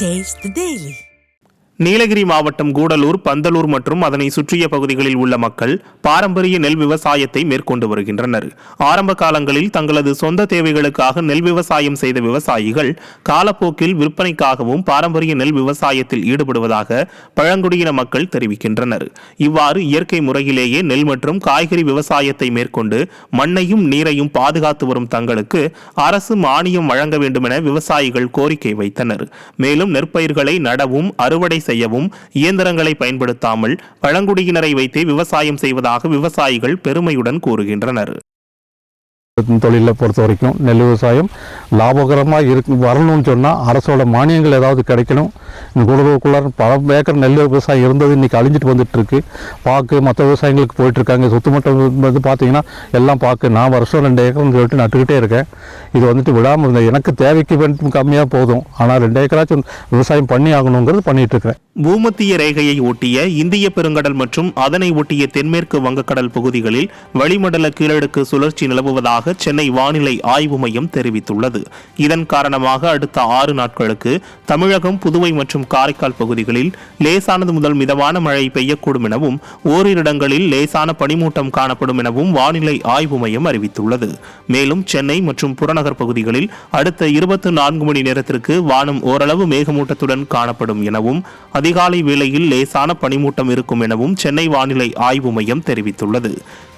Taste the Daily. Nilgiri மாவட்டம் கூடலூர், பந்தலூர் மற்றும் அதனை சுற்றிய பகுதிகளில் உள்ள மக்கள் பாரம்பரிய நெல் விவசாயத்தை மேற்கொண்டு வருகின்றனர். ஆரம்ப காலங்களில் தங்களது சொந்த தேவைகளுக்காக நெல் விவசாயம் செய்த விவசாயிகள் காலப்போக்கில் விற்பனைக்காகவும் பாரம்பரிய நெல் விவசாயத்தில் ஈடுபடுவதாக பழங்குடியின மக்கள் தெரிவிக்கின்றனர். இவ்வாறு இயற்கை முறையிலேயே நெல் மற்றும் காய்கறி விவசாயத்தை மேற்கொண்டு மண்ணையும் நீரையும் பாதுகாத்து வரும் தங்களுக்கு அரசு மானியம் வழங்க வேண்டும் என விவசாயிகள் கோரிக்கை வைத்தனர். மேலும் நெற்பயிர்களை நடவும் அறுவடை செய்யவும் இயந்திரங்களை பயன்படுத்தாமல் பழங்குடியினரை வைத்தே விவசாயம் செய்வதாக விவசாயிகள் பெருமையுடன் கூறுகின்றனர். தொழிலை பொறுத்த வரைக்கும் நெல் விவசாயம் லாபகரமாக வரணும்னு சொன்னால் அரசோட மானியங்கள் ஏதாவது கிடைக்கணும். இந்த கூடலூருக்குள்ளார பல ஏக்கர் நெல் விவசாயம் இருந்தது, இன்றைக்கி அழிஞ்சிட்டு வந்துட்டுருக்கு. பாக்கு மற்ற விவசாயிகளுக்கு போயிட்டுருக்காங்க. சுத்தமட்டம் வந்து பார்த்தீங்கன்னா எல்லாம் பாக்கு நான் வருஷம் 2 ஏக்கர்னு சொல்லிட்டு நட்டுக்கிட்டே இருக்கேன். இது வந்துட்டு விடாமல் இருந்தேன். எனக்கு தேவைக்கு கம்மியாக போதும், ஆனால் 2 ஏக்கராச்சும் விவசாயம் பண்ணி ஆகணுங்கிறது பண்ணிகிட்ருக்கிறேன். பூமத்திய ரேகையை ஒட்டிய இந்திய பெருங்கடல் மற்றும் அதனை ஒட்டிய தென்மேற்கு வங்கக்கடல் பகுதிகளில் வளிமண்டல கீழடுக்கு சுழற்சி நிலவுவதாக சென்னை வானிலை ஆய்வு மையம் தெரிவித்துள்ளது. இதன் காரணமாக அடுத்த 6 நாட்களுக்கு தமிழகம், புதுவை மற்றும் காரைக்கால் பகுதிகளில் லேசானது முதல் மிதமான மழை பெய்யக்கூடும் எனவும் ஓரிரு இடங்களில் லேசான பனிமூட்டம் காணப்படும் எனவும் வானிலை ஆய்வு மையம் அறிவித்துள்ளது. மேலும் சென்னை மற்றும் புறநகர் பகுதிகளில் அடுத்த 24 மணி நேரத்திற்கு வானம் ஓரளவு மேகமூட்டத்துடன் காணப்படும் எனவும் அதிகாலை வேளையில் லேசான பனிமூட்டம் இருக்கும் எனவும் சென்னை வானிலை ஆய்வு மையம் தெரிவித்துள்ளது.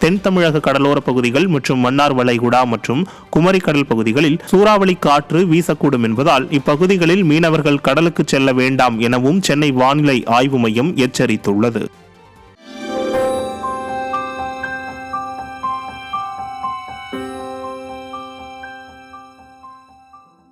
தென் தமிழக கடலோர பகுதிகள் மற்றும் மன்னார் வளைகுடா மற்றும் குமரி கடல் பகுதிகளில் சூறாவளி காற்று வீசக்கூடும் என்பதால் இப்பகுதிகளில் மீனவர்கள் கடலுக்கு செல்ல வேண்டாம் எனவும் சென்னை வானிலை ஆய்வு மையம் எச்சரித்துள்ளது.